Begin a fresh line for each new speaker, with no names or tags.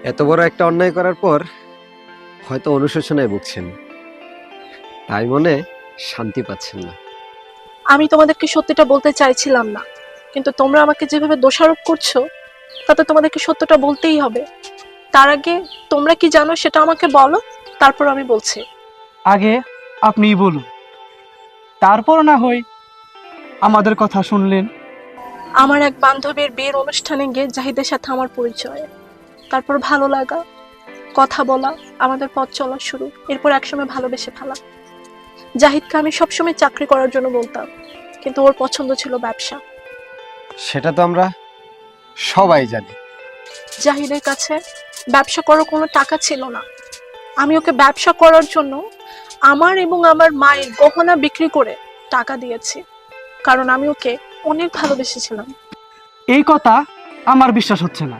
এত বড় একটা অন্যায় করার পর হয়তো অনুশোচনায় ভুগছেন, তাই মনে শান্তি পাচ্ছেন না।
আমি তোমাদেরকে সত্যিটা বলতে চাইছিলাম না, কিন্তু তোমরা আমাকে যেভাবে দোষারোপ করছো তাতে তোমাদেরকে সত্যটা বলতেই হবে। তার আগে তোমরা কি জানো সেটা আমাকে বলো, তারপর আমি বলছি।
আগে আপনিই বলুন, তারপর না হয় আমাদের কথা শুনলেন।
আমার এক বান্ধবীর বিয়ের অনুষ্ঠানে গিয়ে জাহিদের সাথে আমার পরিচয়, তারপর ভালো লাগা, কথা বলা, আমাদের পথ চলা শুরু, এরপর একসময় ভালোবেসে ফেলা। জাহিদকে আমি সবসময় চাকরি করার জন্য বলতাম, কিন্তু ওর পছন্দ ছিল ব্যবসা।
সেটা তো আমরা সবাই জানি।
জাহিদের কাছে ব্যবসা করার কোনো টাকা ছিল না। আমি ওকে ব্যবসা করার জন্য আমার এবং আমার মায়ের গহনা বিক্রি করে টাকা দিয়েছি, কারণ আমি ওকে অনেক ভালোবেসেছিলাম।
এই কথা আমার বিশ্বাস হচ্ছে না।